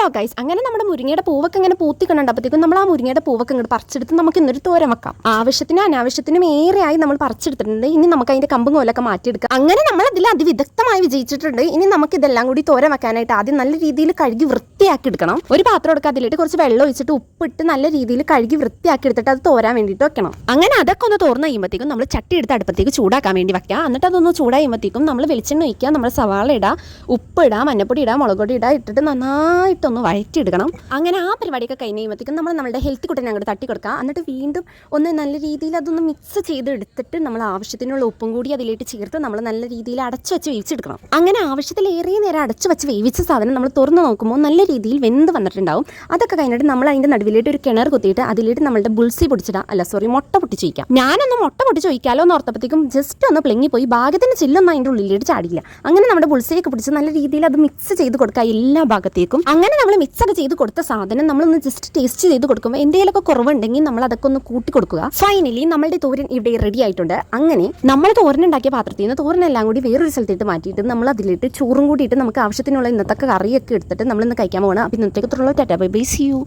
Hello guys, അങ്ങനെ നമ്മുടെ മുരിങ്ങയുടെ പൂവൊക്കെ ഇങ്ങനെ പൂത്തി കണ്ടപ്പോഴത്തേക്കും നമ്മൾ ആ മുരിങ്ങയുടെ പൂവൊക്കെ ഇങ്ങോട്ട് പറിച്ചെടുത്ത് നമുക്ക് ഇന്നൊരു തോരൻ വെക്കാം. ആവശ്യത്തിനും അനാവശ്യത്തിനും ഏറെയായി നമ്മൾ പറിച്ചെടുത്തിട്ടുണ്ട്. ഇനി നമുക്ക് അതിന്റെ കമ്പും കോലൊക്കെ മാറ്റിയെടുക്കാം. അങ്ങനെ നമ്മൾ അതിൽ അതിവിദഗ്ധമായി വിജയിച്ചിട്ടുണ്ട്. ഇനി നമുക്ക് ഇതെല്ലാം കൂടി തോരൻ വെക്കാനായിട്ട് ആദ്യം നല്ല രീതിയിൽ കഴുകി വൃത്തിയാക്കി എടുക്കണം. ഒരു പാത്രം എടുക്കുക, അതിലിട്ട് കുറച്ച് വെള്ളം ഒഴിച്ചിട്ട് ഉപ്പിട്ട് നല്ല രീതിയിൽ കഴുകി വൃത്തിയാക്കി എടുത്തിട്ട് അത് തോരാൻ വേണ്ടിയിട്ട് വെക്കണം. അങ്ങനെ അതൊക്കെ ഒന്ന് തോർന്ന് കഴിയുമ്പോഴത്തേക്കും നമ്മൾ ചട്ടി എടുത്ത് അടുപ്പത്തേക്ക് ചൂടാക്കാൻ വേണ്ടി വെക്കുക. എന്നിട്ട് അതൊന്ന് ചൂടാകുമ്പോഴത്തേക്കും നമ്മൾ വെളിച്ചെണ്ണ ഒഴിക്കുക, നമ്മൾ സവാള ഇടുക, ഉപ്പ് ഇടുക, മഞ്ഞപ്പൊടി ഇടുക, മുളക് പൊടി ഇടുക, ഇട്ടിട്ട് നന്നായിട്ടൊന്ന് വഴറ്റിയെടുക്കണം. അങ്ങനെ ആ പരിപാടിയൊക്കെ കഴിഞ്ഞ് കഴിയുമ്പോഴത്തേക്കും നമ്മൾ നമ്മുടെ ഹെൽത്ത് കുട്ടനെ അങ്ങോട്ട് തട്ടി കൊടുക്കുക. എന്നിട്ട് വീണ്ടും ഒന്ന് നല്ല രീതിയിൽ അതൊന്ന് മിക്സ് ചെയ്തെടുത്തിട്ട് നമ്മൾ ആവശ്യത്തിനുള്ള ഉപ്പും കൂടി അതിലേക്ക് ചേർത്ത് നമ്മൾ നല്ല രീതിയിൽ അടച്ചു വെച്ച് വേവിച്ചെടുക്കണം. അങ്ങനെ ആവശ്യത്തിലേറെ നേരം അടച്ചു വെച്ച് വേവിച്ച സാധനം നമ്മൾ തുറന്ന് നോക്കുമ്പോൾ നല്ല രീതിയിൽ വെന്ത് വന്നിട്ടുണ്ടാവും. അതൊക്കെ കഴിഞ്ഞിട്ട് നമ്മൾ അതിൻ്റെ നടുവിലേക്ക് ഒരു കിണർ കുത്തിയിട്ട് അതിലേക്ക് നമ്മളുടെ ബുൾസി പൊടിച്ചിടാം, മുട്ട പൊട്ടിച്ച് വയ്ക്കാം. ഞാനൊന്ന് മുട്ട പൊട്ടിച്ച് വയ്ക്കാമല്ലോ എന്ന് ഓർത്തപ്പോഴത്തേക്കും ജസ്റ്റ് ഒന്ന് പ്ലെങ്ങിപ്പോയി, ഭാഗത്തിന് ചില്ലൊന്നും അതിൻ്റെ ഉള്ളിലേക്ക് ചാടില്ല. അങ്ങനെ നമ്മുടെ ബുൾസിയൊക്കെ പിടിച്ച് നല്ല രീതിയിൽ അത് മിക്സ് ചെയ്ത് കൊടുക്കുക എല്ലാ ഭാഗത്തേക്കും. അങ്ങനെ നമ്മൾ മിക്സ് ഒക്കെ ചെയ്ത് കൊടുത്ത സാധനം നമ്മളൊന്ന് ജസ്റ്റ് ടേസ്റ്റ് ചെയ്ത് കൊടുക്കുമ്പോൾ എന്തെങ്കിലുമൊക്കെ കുറവുണ്ടെങ്കിൽ നമ്മൾ അതൊക്കെ ഒന്ന് കൂട്ടി കൊടുക്കുക. ഫൈനലി നമ്മളുടെ തോരൻ ഇവിടെ റെഡി ആയിട്ടുണ്ട്. അങ്ങനെ നമ്മൾ തോരനുണ്ടാക്കിയ പാത്രത്തിൽ നിന്ന് തോരനെല്ലാം കൂടി വേറൊരു സ്ഥലത്തേക്ക് മാറ്റിയിട്ട് നമ്മൾ അതിലിട്ട് ചോറും കൂടിയിട്ട് നമുക്ക് ആവശ്യത്തിനുള്ള ഇന്നത്തെ കറിയൊക്കെ എടുത്തിട്ട് നമ്മൾ ഇന്ന് കഴിക്കാൻ പോകണം. അപ്പോൾ ഇന്നത്തേക്ക് tata bye bye, see U.